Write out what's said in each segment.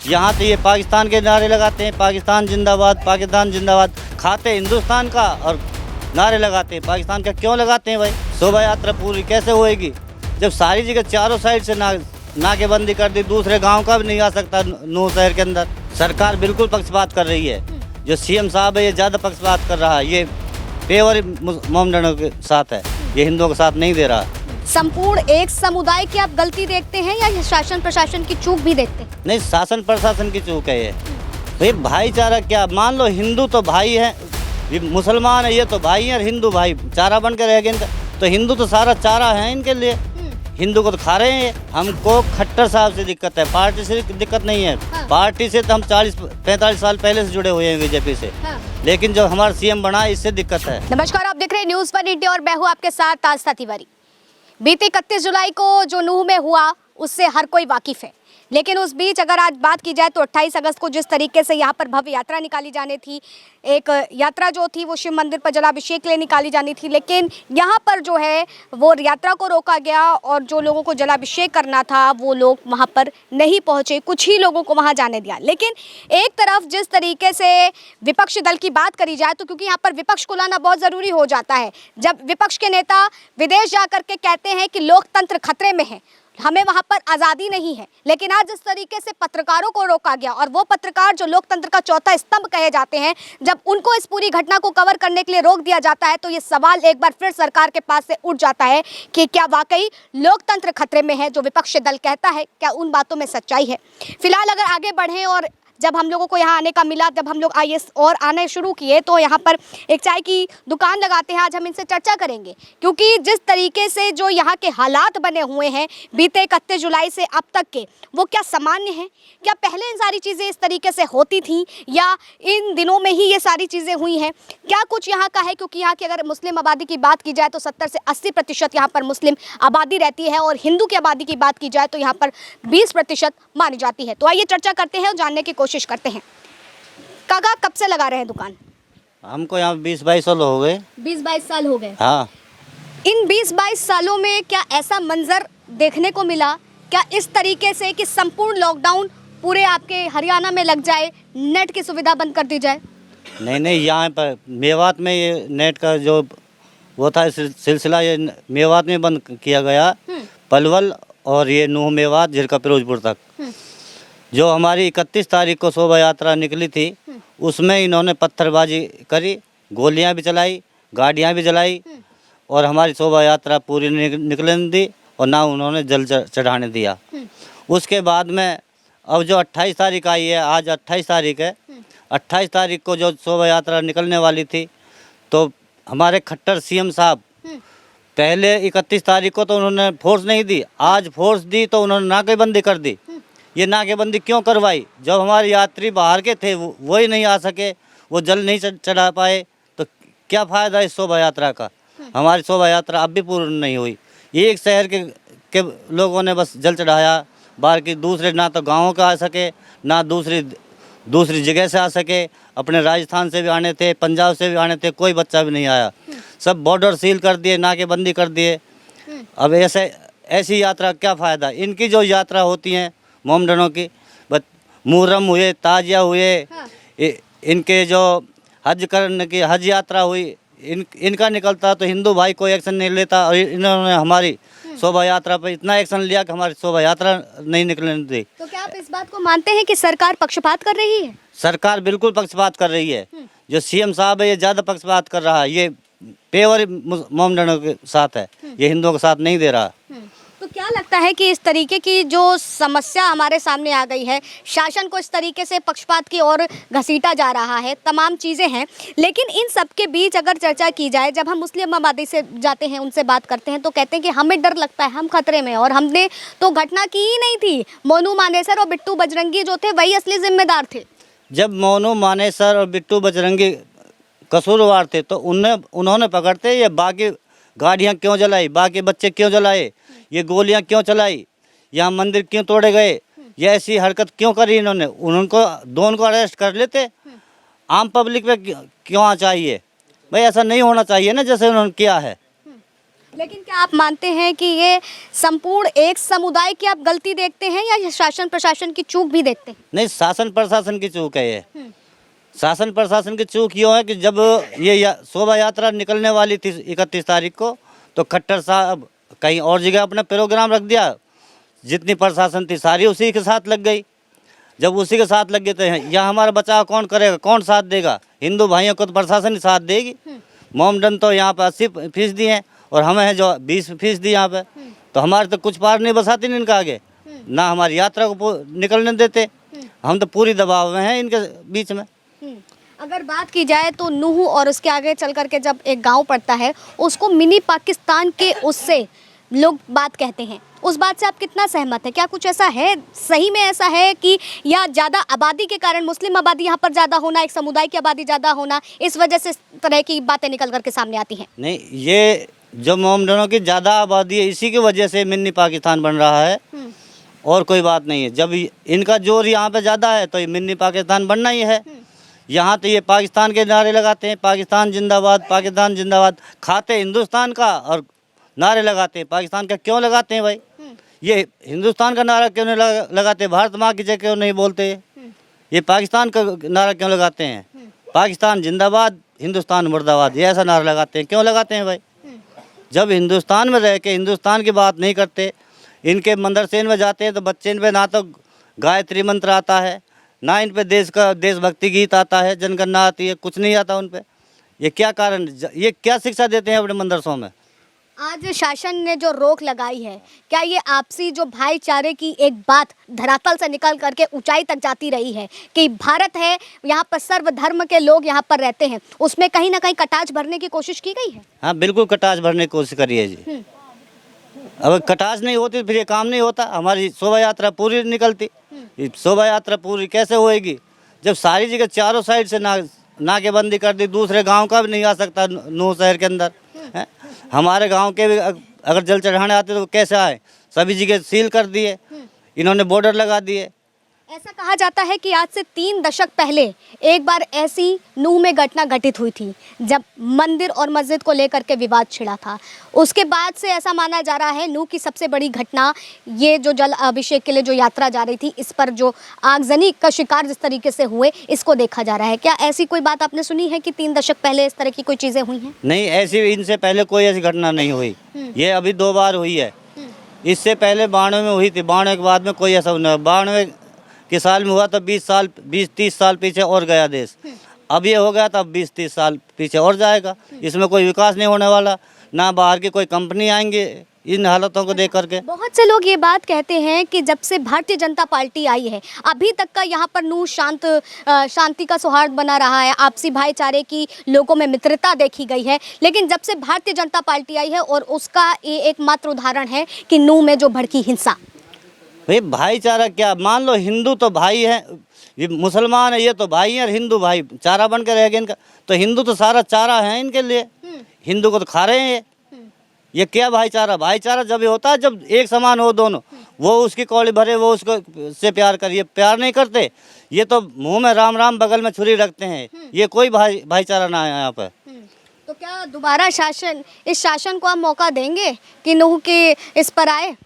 यहाँ तो ये पाकिस्तान के नारे लगाते हैं, पाकिस्तान जिंदाबाद, पाकिस्तान जिंदाबाद, खाते हिंदुस्तान का और नारे लगाते हैं पाकिस्तान का। क्यों लगाते हैं भाई? शोभा यात्रा पूरी कैसे होएगी जब सारी जगह चारों साइड से नाकेबंदी कर दी, दूसरे गांव का भी नहीं आ सकता नूह शहर के अंदर। सरकार बिल्कुल पक्षपात कर रही है। जो सीएम साहब है ये ज़्यादा पक्षपात कर रहा है, ये पेवर मोमडनों के साथ है, ये हिंदुओं के साथ नहीं दे रहा। संपूर्ण एक समुदाय की आप गलती देखते हैं या ये शासन प्रशासन की चूक भी देखते हैं? नहीं, शासन प्रशासन की चूक है ये। भाई भाईचारा क्या, मान लो हिंदू तो भाई है, ये मुसलमान है ये तो भाई है, और हिंदू भाई चारा बन के रह गए। तो हिंदू तो सारा चारा है इनके लिए, हिंदू को तो खा रहे हैं ये। हमको खट्टर साहब से दिक्कत है, पार्टी से दिक्कत नहीं है। हाँ। पार्टी से तो हम 40-45 साल पहले से जुड़े हुए हैं बीजेपी से। हाँ। लेकिन जो हमारा सीएम बना इससे दिक्कत है। नमस्कार, आप देख रहे हैं न्यूज़ 1 इंडिया और मैं हूं आपके साथ आस्था तिवारी। बीते 31 जुलाई को जो नूह में हुआ उससे हर कोई वाकिफ है, लेकिन उस बीच अगर आज बात की जाए तो 28 अगस्त को जिस तरीके से यहाँ पर भव्य यात्रा निकाली जानी थी, एक यात्रा जो थी वो शिव मंदिर पर जलाभिषेक के लिए निकाली जानी थी, लेकिन यहाँ पर जो है वो यात्रा को रोका गया और जो लोगों को जलाभिषेक करना था वो लोग वहाँ पर नहीं पहुँचे, कुछ ही लोगों को वहाँ जाने दिया। लेकिन एक तरफ जिस तरीके से विपक्षी दल की बात करी जाए तो क्योंकि यहाँ पर विपक्ष को लाना बहुत ज़रूरी हो जाता है, जब विपक्ष के नेता विदेश जा कर के कहते हैं कि लोकतंत्र खतरे में है, हमें वहां पर आज़ादी नहीं है, लेकिन आज जिस तरीके से पत्रकारों को रोका गया और वो पत्रकार जो लोकतंत्र का चौथा स्तंभ कहे जाते हैं, जब उनको इस पूरी घटना को कवर करने के लिए रोक दिया जाता है तो ये सवाल एक बार फिर सरकार के पास से उठ जाता है कि क्या वाकई लोकतंत्र खतरे में है? जो विपक्षी दल कहता है, क्या उन बातों में सच्चाई है? फिलहाल अगर आगे बढ़ें और जब हम लोगों को यहाँ आने का मिला, जब हम लोग आइए और आने शुरू किए तो यहाँ पर एक चाय की दुकान लगाते हैं। आज हम इनसे चर्चा करेंगे क्योंकि जिस तरीके से जो यहाँ के हालात बने हुए हैं बीते 31 जुलाई से अब तक के, वो क्या सामान्य हैं? क्या पहले इन सारी चीज़ें इस तरीके से होती थीं या इन दिनों में ही ये सारी चीज़ें हुई हैं? क्या कुछ यहाँ का है? क्योंकि यहाँ की अगर मुस्लिम आबादी की बात की जाए तो 70 से 80% यहाँ पर मुस्लिम आबादी रहती है और हिंदू की आबादी की बात की जाए तो यहाँ पर 20% मानी जाती है। तो आइए चर्चा करते हैं और जानने की कोशिश करते हैं। काका, कब से लगा रहे हैं दुकान? हमको यहाँ 20-22 साल हो गए। 20-22 साल हो गए। हाँ। इन 20-22 सालों में क्या ऐसा मंजर देखने को मिला, क्या इस तरीके से कि संपूर्ण लॉकडाउन पूरे आपके हरियाणा में लग जाए, नेट की सुविधा बंद कर दी जाए? नहीं, यहाँ पर मेवात में ये नेट का जो वो था सिलसिला, ये मेवात में बंद किया गया। पलवल और ये नूह मेवात झिरका फिरोजपुर तक जो हमारी 31 तारीख को शोभा यात्रा निकली थी उसमें इन्होंने पत्थरबाजी करी, गोलियां भी चलाई, गाड़ियां भी जलाई और हमारी शोभा यात्रा पूरी निकलने दी और ना उन्होंने जल चढ़ाने दिया। उसके बाद में अब जो 28 तारीख आई है, आज 28 तारीख है, 28 तारीख को जो शोभा यात्रा निकलने वाली थी तो हमारे खट्टर सीएम साहब पहले 31 तारीख को तो उन्होंने फोर्स नहीं दी, आज फोर्स दी तो उन्होंने नाकेबंदी कर दी। ये नाकेबंदी क्यों करवाई? जब हमारे यात्री बाहर के थे वो ही नहीं आ सके, वो जल नहीं चढ़ा पाए तो क्या फ़ायदा इस शोभा यात्रा का? हमारी शोभा यात्रा अब भी पूर्ण नहीं हुई। एक शहर के लोगों ने बस जल चढ़ाया, बाहर की दूसरे ना तो गाँव का आ सके ना दूसरी जगह से आ सके। अपने राजस्थान से भी आने थे, पंजाब से भी आने थे, कोई बच्चा भी नहीं आया। सब बॉर्डर सील कर दिए, नाकेबंदी कर दिए। अब ऐसी यात्रा क्या फ़ायदा? इनकी जो यात्रा होती हैं मोमडनों की, बस मुहर्रम हुए, ताजिया हुए, इनके जो हज करने की हज यात्रा हुई, इनका निकलता तो हिंदू भाई कोई एक्शन नहीं लेता और इन्होंने हमारी शोभा यात्रा पर इतना एक्शन लिया कि हमारी शोभा यात्रा नहीं निकलने दी। तो क्या आप इस बात को मानते हैं कि सरकार पक्षपात कर रही है? सरकार बिल्कुल पक्षपात कर रही है। जो सीएम साहब है ये ज़्यादा पक्षपात कर रहा है, ये पेवर मोमडनों के साथ है, ये हिंदुओं के साथ नहीं दे रहा। तो क्या लगता है कि इस तरीके की जो समस्या हमारे सामने आ गई है, शासन को इस तरीके से पक्षपात की ओर घसीटा जा रहा है, तमाम चीज़ें हैं, लेकिन इन सब के बीच अगर चर्चा की जाए, जब हम मुस्लिम आबादी से जाते हैं, उनसे बात करते हैं तो कहते हैं कि हमें डर लगता है, हम खतरे में, और हमने तो घटना की ही नहीं थी। मोनू मानेसर और बिट्टू बजरंगी जो थे वही असली जिम्मेदार थे। जब मोनू मानेसर और बिट्टू बजरंगी कसूरवार थे तो उन्होंने पकड़ते ये बाकी गाड़ियाँ क्यों जलाई, बाकी बच्चे क्यों जलाए, ये गोलियां क्यों चलाई, यहाँ मंदिर क्यों तोड़े गए, ये ऐसी हरकत क्यों करी इन्होंने? दोनों को अरेस्ट कर लेते, आम पब्लिक पे क्यों चाहिए भाई? ऐसा नहीं होना चाहिए ना जैसे उन्होंने किया है। लेकिन क्या आप मानते हैं कि ये संपूर्ण एक समुदाय की आप गलती देखते हैं या ये शासन प्रशासन की चूक भी देखते हैं? नहीं, शासन प्रशासन की चूक है ये। शासन प्रशासन की चूक यूँ है कि जब ये शोभा यात्रा निकलने वाली थी 31 तारीख को, तो खट्टर साहब कहीं और जगह अपना प्रोग्राम रख दिया। जितनी प्रशासन थी सारी उसी के साथ लग गई। जब उसी के साथ लग गए तो यहाँ हमारा बचाव कौन करेगा, कौन साथ देगा? हिंदू भाइयों को तो प्रशासन ही साथ देगी। मोमडन तो यहाँ पर 80% हैं और हमें है जो 20% यहाँ पे, तो हमारे तो कुछ पार नहीं बसाती नहीं इनका आगे, ना हमारी यात्रा को निकलने देते। हम तो पूरी दबाव में हैं इनके बीच में। अगर बात की जाए तो नूह और उसके आगे चल करके जब एक गांव पड़ता है उसको मिनी पाकिस्तान के उससे लोग बात कहते हैं, उस बात से आप कितना सहमत है? क्या कुछ ऐसा है, सही में ऐसा है कि या ज़्यादा आबादी के कारण, मुस्लिम आबादी यहाँ पर ज़्यादा होना, एक समुदाय की आबादी ज़्यादा होना, इस वजह से इस तरह की बातें निकल करके सामने आती हैं? नहीं, ये जो मोमडनों की ज़्यादा आबादी है इसी की वजह से मिनी पाकिस्तान बन रहा है, और कोई बात नहीं है। जब इनका जोर यहाँ पे ज़्यादा है तो ये मिनी पाकिस्तान बनना ही है। यहाँ तो ये पाकिस्तान के नारे लगाते हैं, पाकिस्तान जिंदाबाद, पाकिस्तान जिंदाबाद, खाते हिंदुस्तान का और नारे लगाते हैं पाकिस्तान का। क्यों लगाते हैं भाई? ये हिंदुस्तान का नारा क्यों नहीं लगाते? भारत माँ की जय क्यों नहीं बोलते? ये पाकिस्तान का नारा क्यों लगाते हैं? पाकिस्तान जिंदाबाद, हिंदुस्तान मुर्दाबाद, ये ऐसा नारा लगाते हैं। क्यों लगाते हैं भाई? जब हिंदुस्तान में रह के हिंदुस्तान की बात नहीं करते, इनके मदरसे में जाते हैं तो बच्चे इन पे ना तो गायत्री मंत्र आता है, ना इन पे देशभक्ति गीत आता है, जनगणना आती है, कुछ नहीं आता उन पे। ये क्या कारण, ये क्या शिक्षा देते हैं अपने मदरसों में? आज शासन ने जो रोक लगाई है, क्या ये आपसी जो भाईचारे की एक बात धरातल से निकल करके ऊंचाई तक जाती रही है कि भारत है, यहाँ पर सर्वधर्म के लोग यहाँ पर रहते हैं, उसमें कहीं ना कहीं कटाच भरने की कोशिश की गई है? हाँ, बिल्कुल कटाच भरने की कोशिश करी है जी। अगर कटाच नहीं होती फिर ये काम नहीं होता। हमारी शोभा यात्रा पूरी निकलती। शोभा यात्रा पूरी कैसे होएगी जब सारी जगह चारों साइड से नाकेबंदी कर दी? दूसरे गांव का भी नहीं आ सकता नूह शहर के अंदर है? हमारे गांव के भी अगर जल चढ़ाने आते तो कैसे आए? सभी जगह सील कर दिए इन्होंने, बॉर्डर लगा दिए। ऐसा कहा जाता है कि आज से 3 दशक पहले एक बार ऐसी नूह में घटना घटित हुई थी जब मंदिर और मस्जिद को लेकर के विवाद छिड़ा था। उसके बाद से ऐसा माना जा रहा है नूह की सबसे बड़ी घटना ये जो जल अभिषेक के लिए जो यात्रा जा रही थी, इस पर जो आगजनी का शिकार जिस तरीके से हुए, इसको देखा जा रहा है। क्या ऐसी कोई बात आपने सुनी है कि 3 दशक पहले इस तरह की कोई चीज़ें हुई हैं? नहीं, ऐसी इनसे पहले कोई ऐसी घटना नहीं हुई। ये अभी 2 बार हुई है। इससे पहले 92 में हुई थी, 92 के बाद में कोई ऐसा नहीं। 92 के साल में हुआ तो 20-30 साल पीछे और गया देश। अब ये हो गया तो अब 20-30 साल पीछे और जाएगा। इसमें कोई विकास नहीं होने वाला, ना बाहर की कोई कंपनी आएंगे इन हालतों को देख करके। बहुत से लोग ये बात कहते हैं कि जब से भारतीय जनता पार्टी आई है अभी तक का यहाँ पर नूह शांति का सौहार्द बना रहा है, आपसी भाईचारे की लोगों में मित्रता देखी गई है। लेकिन जब से भारतीय जनता पार्टी आई है और उसका ये एकमात्र उदाहरण है कि नूह में जो भड़की हिंसा। भाई भाईचारा क्या, मान लो हिंदू तो भाई है, ये मुसलमान है, ये तो भाई है, और हिंदू भाई चारा बन के रह गए इनका। तो हिंदू तो सारा चारा है इनके लिए, हिंदू को तो खा रहे हैं ये क्या भाईचारा? भाईचारा जब ये होता है जब एक समान हो दोनों, वो उसकी कौड़ी भरे, वो उसको से प्यार करे। ये प्यार नहीं करते, ये तो मुंह में राम राम बगल में छुरी रखते हैं। ये कोई भाईचारा ना है यहाँ पर। तो क्या दोबारा इस शासन को आप मौका देंगे कि नूह के इस पर आए?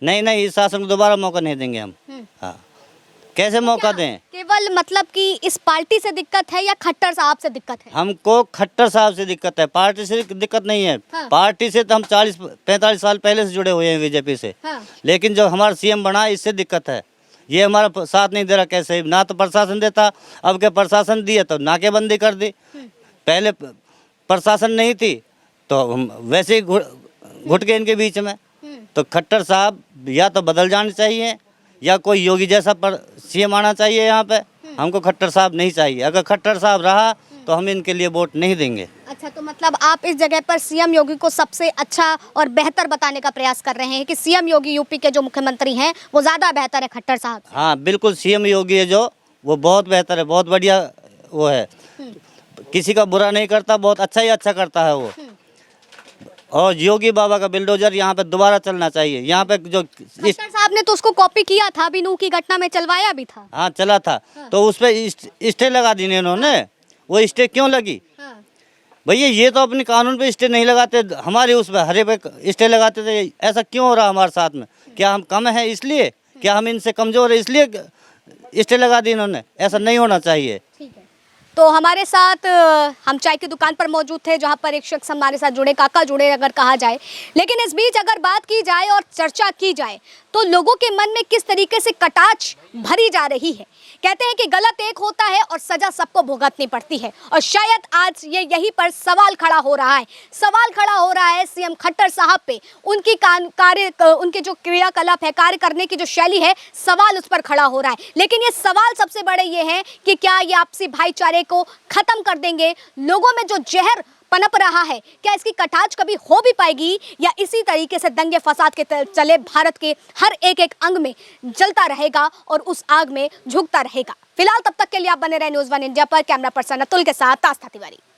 नहीं, इस शासन को दोबारा मौका नहीं देंगे हम। हाँ, कैसे मौका दें? केवल मतलब कि इस पार्टी से दिक्कत है या खट्टर साहब से दिक्कत है? हमको खट्टर साहब से दिक्कत है, पार्टी से दिक्कत नहीं है। हाँ। पार्टी से तो हम 40-45 साल पहले से जुड़े हुए हैं बीजेपी से। हाँ। लेकिन जो हमारा सीएम बना इससे दिक्कत है। ये हमारा साथ नहीं दे रहा। कैसे? ना तो प्रशासन देता, अब क्या प्रशासन दिया तो नाकेबंदी कर दी। पहले प्रशासन नहीं थी तो हम वैसे ही घुट गए इनके बीच में। तो खट्टर साहब या तो बदल जाने चाहिए या कोई योगी जैसा सीएम आना चाहिए यहाँ पे। हमको खट्टर साहब नहीं चाहिए। अगर खट्टर साहब रहा तो हम इनके लिए वोट नहीं देंगे। अच्छा, तो मतलब आप इस जगह पर सीएम योगी को सबसे अच्छा और बेहतर बताने का प्रयास कर रहे हैं कि सीएम योगी यूपी के जो मुख्यमंत्री हैं वो ज़्यादा बेहतर है खट्टर साहब से? हाँ बिल्कुल, सीएम योगी है जो, वो बहुत बेहतर है, बहुत बढ़िया वो है, किसी का बुरा नहीं करता, बहुत अच्छा ही अच्छा करता है वो। और योगी बाबा का बिल्डोजर यहाँ पे दोबारा चलना चाहिए। यहाँ पे जो खट्टर साहब ने तो उसको कॉपी किया था, अभी नूह की घटना में चलवाया भी था। हाँ चला था। तो उस पर स्टे लगा दी इन्होंने। वो स्टे क्यों लगी? भैया ये तो अपने कानून पे स्टे नहीं लगाते, हमारे उस पर हरे पे स्टे लगाते थे। ऐसा क्यों हो रहा हमारे साथ में? क्या हम कम हैं इसलिए? क्या हम इनसे कमज़ोर है इसलिए स्टे लगा दी इन्होंने? ऐसा नहीं होना चाहिए। तो हमारे साथ हम चाय की दुकान पर मौजूद थे, जहां पर एक शख्स हमारे साथ जुड़े, काका जुड़े अगर कहा जाए। लेकिन इस बीच अगर बात की जाए और चर्चा की जाए तो लोगों के मन में किस तरीके से कटाक्ष भरी जा रही है। कहते हैं कि गलत एक होता है और सजा सबको भुगतनी पड़ती है, और शायद आज ये यहीं पर सवाल खड़ा हो रहा है। सवाल खड़ा हो रहा है सीएम खट्टर साहब पे, उनकी उनके जो क्रियाकलाप है, कार्य करने की जो शैली है, सवाल उस पर खड़ा हो रहा है। लेकिन ये सवाल सबसे बड़े ये हैं कि क्या ये आपसी भाईचारे को खत्म कर देंगे? लोगों में जो जहर पनप रहा है, क्या इसकी कटाक्ष कभी हो भी पाएगी, या इसी तरीके से दंगे फसाद के चले भारत के हर एक अंग में जलता रहेगा और उस आग में झुकता रहेगा? फिलहाल तब तक के लिए आप बने रहे न्यूज़ 1 इंडिया पर। कैमरा पर्सन अतुल के साथ आस्था तिवारी।